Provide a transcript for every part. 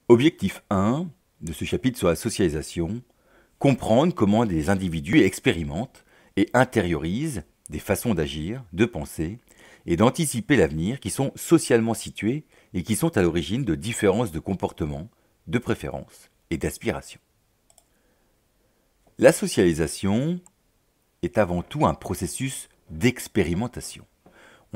Objectif 1 de ce chapitre sur la socialisation, comprendre comment des individus expérimentent et intériorisent des façons d'agir, de penser et d'anticiper l'avenir qui sont socialement situées et qui sont à l'origine de différences de comportement, de préférences et d'aspirations. La socialisation est avant tout un processus d'expérimentation.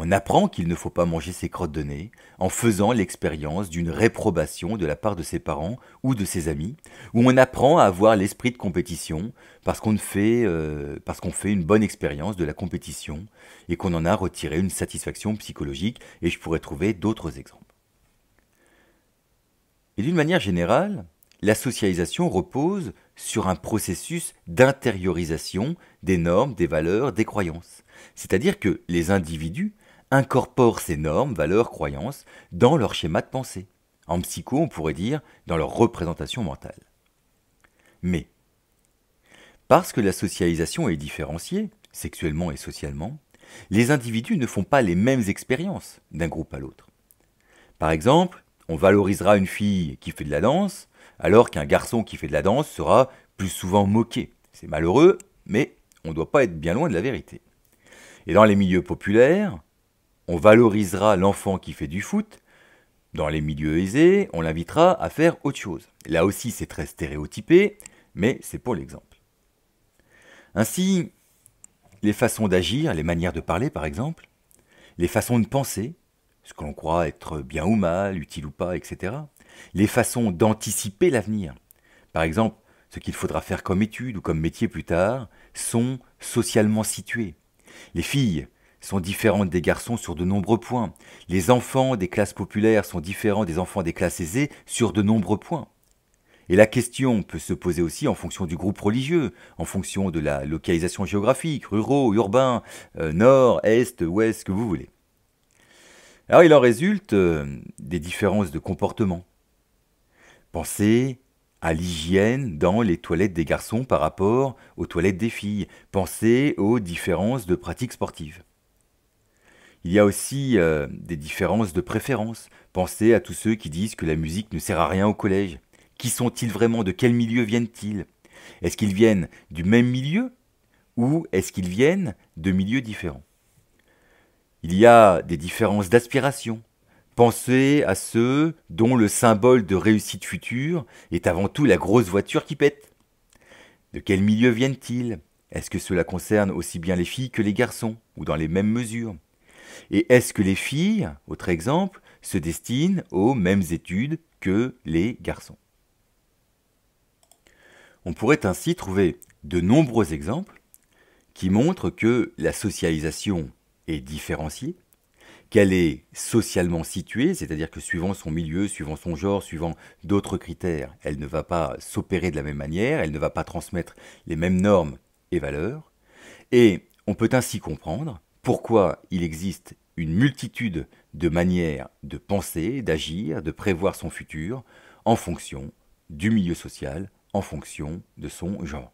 On apprend qu'il ne faut pas manger ses crottes de nez en faisant l'expérience d'une réprobation de la part de ses parents ou de ses amis, ou on apprend à avoir l'esprit de compétition parce qu'on fait une bonne expérience de la compétition et qu'on en a retiré une satisfaction psychologique, et je pourrais trouver d'autres exemples. Et d'une manière générale, la socialisation repose sur un processus d'intériorisation des normes, des valeurs, des croyances. C'est-à-dire que les individus incorporent ces normes, valeurs, croyances dans leur schéma de pensée. En psycho, on pourrait dire dans leur représentation mentale. Mais, parce que la socialisation est différenciée, sexuellement et socialement, les individus ne font pas les mêmes expériences d'un groupe à l'autre. Par exemple, on valorisera une fille qui fait de la danse, alors qu'un garçon qui fait de la danse sera plus souvent moqué. C'est malheureux, mais on ne doit pas être bien loin de la vérité. Et dans les milieux populaires, on valorisera l'enfant qui fait du foot. Dans les milieux aisés, on l'invitera à faire autre chose. Là aussi, c'est très stéréotypé, mais c'est pour l'exemple. Ainsi, les façons d'agir, les manières de parler par exemple, les façons de penser, ce que l'on croit être bien ou mal, utile ou pas, etc. Les façons d'anticiper l'avenir, par exemple, ce qu'il faudra faire comme étude ou comme métier plus tard, sont socialement situées. Les filles sont différentes des garçons sur de nombreux points. Les enfants des classes populaires sont différents des enfants des classes aisées sur de nombreux points. Et la question peut se poser aussi en fonction du groupe religieux, en fonction de la localisation géographique, ruraux, urbains, nord, est, ouest, ce que vous voulez. Alors il en résulte des différences de comportement. Pensez à l'hygiène dans les toilettes des garçons par rapport aux toilettes des filles. Pensez aux différences de pratiques sportives. Il y a aussi des différences de préférence. Pensez à tous ceux qui disent que la musique ne sert à rien au collège. Qui sont-ils vraiment? De quel milieu viennent-ils? Est-ce qu'ils viennent du même milieu ou est-ce qu'ils viennent de milieux différents? Il y a des différences d'aspiration. Pensez à ceux dont le symbole de réussite future est avant tout la grosse voiture qui pète. De quel milieu viennent-ils? Est-ce que cela concerne aussi bien les filles que les garçons, ou dans les mêmes mesures? Et est-ce que les filles, autre exemple, se destinent aux mêmes études que les garçons? On pourrait ainsi trouver de nombreux exemples qui montrent que la socialisation est différenciée, qu'elle est socialement située, c'est-à-dire que suivant son milieu, suivant son genre, suivant d'autres critères, elle ne va pas s'opérer de la même manière, elle ne va pas transmettre les mêmes normes et valeurs, et on peut ainsi comprendre pourquoi il existe une multitude de manières de penser, d'agir, de prévoir son futur, en fonction du milieu social, en fonction de son genre.